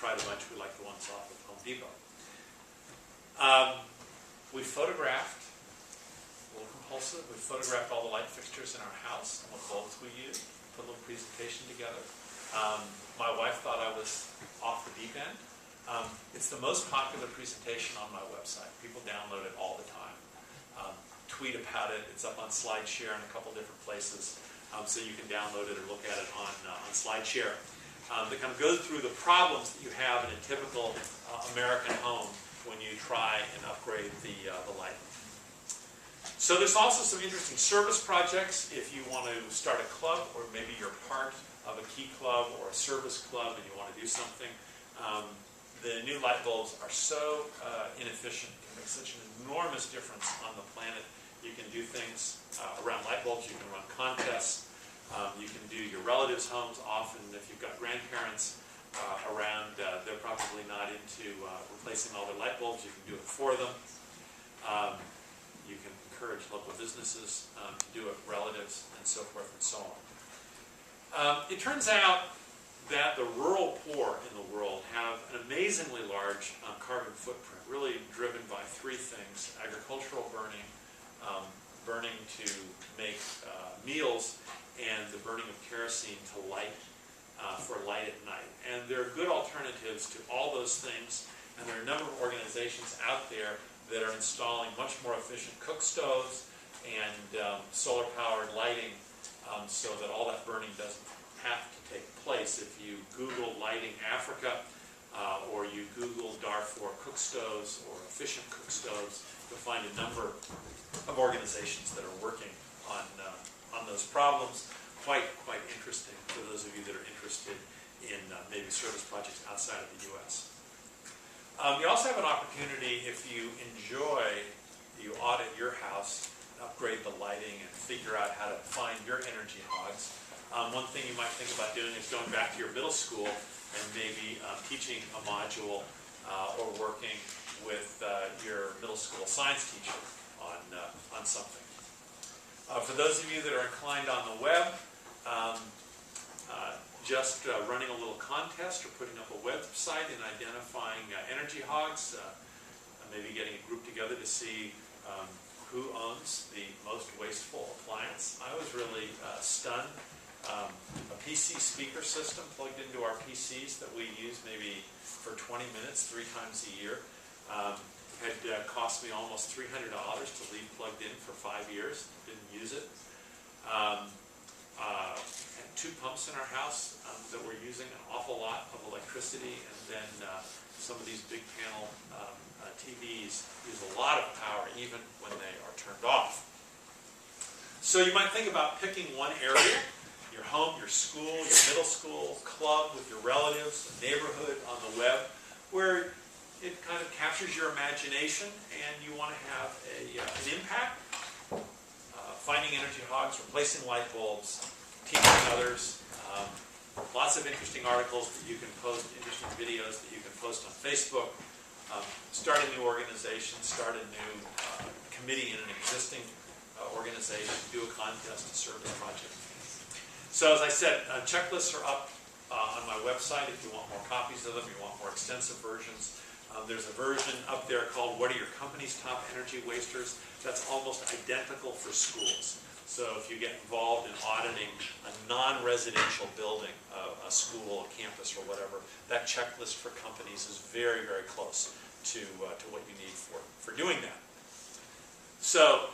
tried a bunch. We like the ones off of Home Depot. We photographed, a little compulsive, we photographed all the light fixtures in our house and what bulbs we use, put a little presentation together. My wife thought I was off the deep end. It's the most popular presentation on my website. People download it all the time. Tweet about it. It's up on SlideShare in a couple different places, so you can download it or look at it on SlideShare. That kind of goes through the problems that you have in a typical American home when you try and upgrade the lighting. So there's also some interesting service projects if you want to start a club, or maybe you're part of a key club or a service club and you want to do something. The new light bulbs are so inefficient, can make such an enormous difference on the planet. You can do things around light bulbs, you can run contests, you can do your relatives' homes. Often if you've got grandparents around, they're probably not into replacing all their light bulbs. You can do it for them. You can encourage local businesses to do it, relatives, and so forth and so on. It turns out that the rural poor in the world have an amazingly large carbon footprint, really driven by three things: agricultural burning, burning to make meals, and the burning of kerosene to light for light at night. And there are good alternatives to all those things, and there are a number of organizations out there that are installing much more efficient cook stoves and solar-powered lighting, so that all that burning doesn't have to take place. If you Google lighting Africa, or you Google Darfur cook stoves or efficient cook stoves, you'll find a number of organizations that are working on those problems. Quite interesting for those of you that are interested in maybe service projects outside of the U.S. You also have an opportunity, if you audit your house, upgrade the lighting, and figure out how to find your energy hogs. One thing you might think about doing is going back to your middle school and maybe teaching a module or working with your middle school science teacher on something. For those of you that are inclined on the web, just running a little contest or putting up a website and identifying energy hogs, maybe getting a group together to see who owns the most wasteful appliance. I was really stunned. A PC speaker system plugged into our PCs that we use maybe for 20 minutes 3 times a year had cost me almost $300 to leave plugged in for 5 years. Didn't use it. Had 2 pumps in our house that were using an awful lot of electricity, and then some of these big panel TVs use a lot of power even when they are turned off. So you might think about picking one area, your home, your school, your middle school, club with your relatives, a neighborhood on the web, where it kind of captures your imagination and you want to have an impact. Finding energy hogs, replacing light bulbs, teaching others. Lots of interesting articles that you can post, interesting videos that you can post on Facebook. Start a new organization, start a new committee in an existing organization, do a contest, a service project. So as I said, checklists are up on my website if you want more copies of them, you want more extensive versions. There's a version up there called What Are Your Company's Top Energy Wasters? That's almost identical for schools. So if you get involved in auditing a non-residential building, a school, a campus, or whatever, that checklist for companies is very, very close to what you need for doing that. So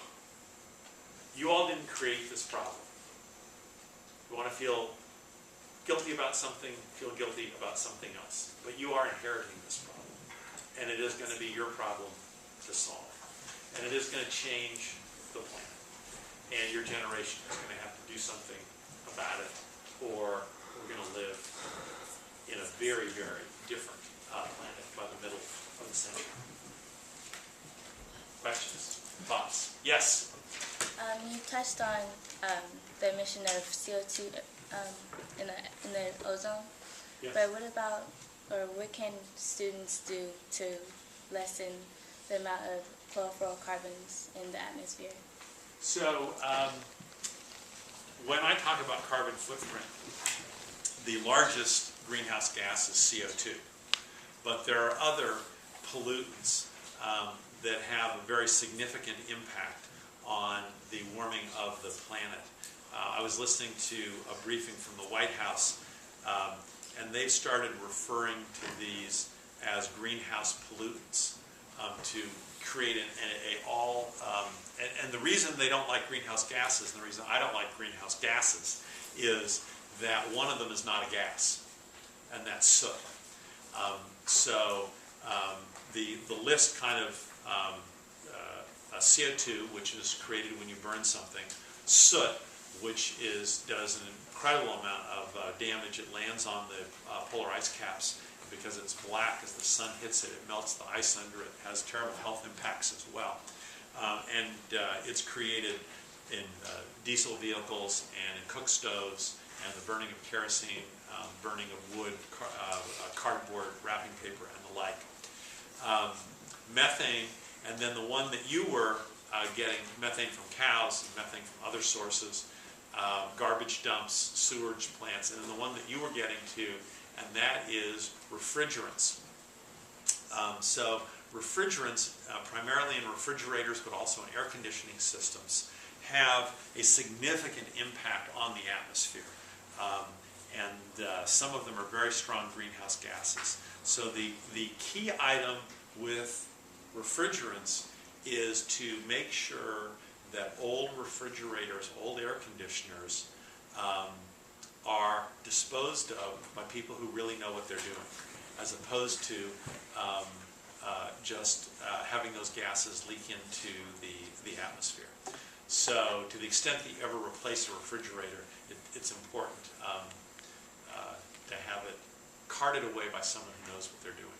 you all didn't create this problem. You want to feel guilty about something, feel guilty about something else. But you are inheriting this problem. And it is going to be your problem to solve. And it is going to change the planet. And your generation is going to have to do something about it, or we're going to live in a very, very different planet by the middle of the century. Questions? Thoughts? Yes? You touched on the emission of CO2 in the ozone. Yes. But what can students do to lessen the amount of chlorofluorocarbons in the atmosphere? So, when I talk about carbon footprint, the largest greenhouse gas is CO2. but there are other pollutants that have a very significant impact on the warming of the planet. I was listening to a briefing from the White House, and they've started referring to these as greenhouse pollutants to create and the reason they don't like greenhouse gases, and the reason I don't like greenhouse gases, is that one of them is not a gas, and that's soot. The list kind of CO2, which is created when you burn something, soot, which does an incredible amount of damage. It lands on the polar ice caps. Because it's black, as the sun hits it, it melts the ice under it. It has terrible health impacts as well. It's created in diesel vehicles and in cook stoves, and the burning of kerosene, burning of wood, cardboard, wrapping paper, and the like. Methane, and then the one that you were getting, methane from cows, and methane from other sources, garbage dumps, sewage plants, and then the one that you were getting to, and that is refrigerants. So refrigerants, primarily in refrigerators, but also in air conditioning systems, have a significant impact on the atmosphere. Some of them are very strong greenhouse gases. So the key item with refrigerants is to make sure that old refrigerators, old air conditioners, are disposed of by people who really know what they're doing, as opposed to just having those gases leak into the atmosphere. So to the extent that you ever replace a refrigerator, it's important to have it carted away by someone who knows what they're doing.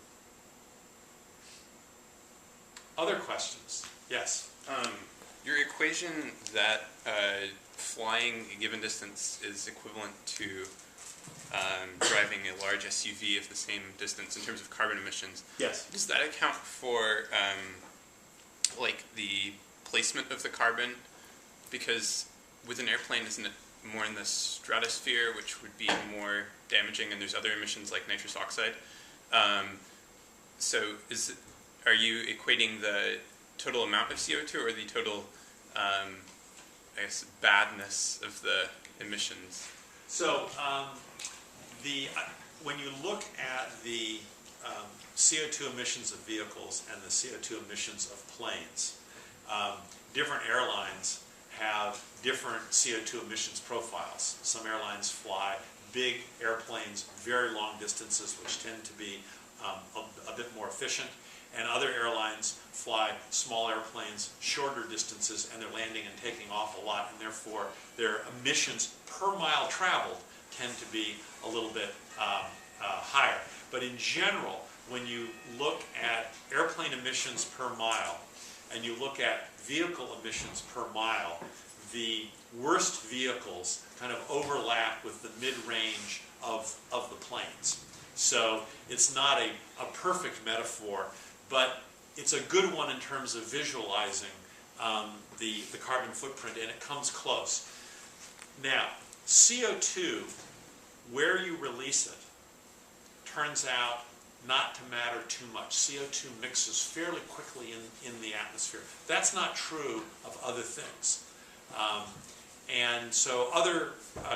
Other questions? Yes? Your equation that flying a given distance is equivalent to driving a large SUV of the same distance in terms of carbon emissions. Yes. Does that account for like the placement of the carbon? Because with an airplane, isn't it more in the stratosphere, which would be more damaging, and there's other emissions like nitrous oxide? So are you equating the total amount of CO2 or the total I guess, badness of the emissions? So when you look at the CO2 emissions of vehicles and the CO2 emissions of planes, different airlines have different CO2 emissions profiles. Some airlines fly big airplanes, very long distances, which tend to be a bit more efficient. And other airlines fly small airplanes, shorter distances, and they're landing and taking off a lot, and therefore their emissions per mile traveled tend to be a little bit higher. But in general, when you look at airplane emissions per mile, and you look at vehicle emissions per mile, the worst vehicles kind of overlap with the mid-range of the planes. So it's not a perfect metaphor, but it's a good one in terms of visualizing the carbon footprint, and it comes close. Now, CO2, where you release it, turns out not to matter too much. CO2 mixes fairly quickly in the atmosphere. That's not true of other things. And so other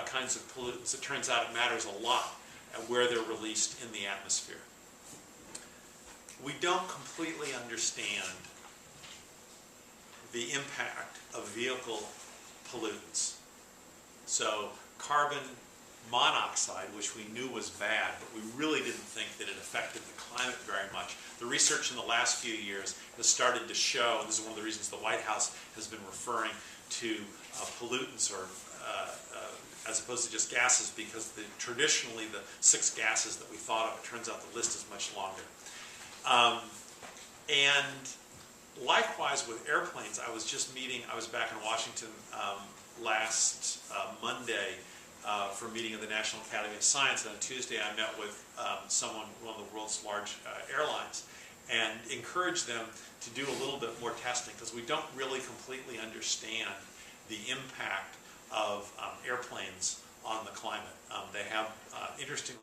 kinds of pollutants, it turns out it matters a lot at where they're released in the atmosphere. We don't completely understand the impact of vehicle pollutants. So carbon monoxide, which we knew was bad, but we really didn't think that it affected the climate very much. The research in the last few years has started to show, and this is one of the reasons the White House has been referring to pollutants or as opposed to just gases, because traditionally the 6 gases that we thought of, it turns out the list is much longer. And likewise with airplanes, I was back in Washington last Monday for a meeting of the National Academy of Science, and on Tuesday I met with one of the world's large airlines, and encouraged them to do a little bit more testing, because we don't really completely understand the impact of airplanes on the climate. They have interesting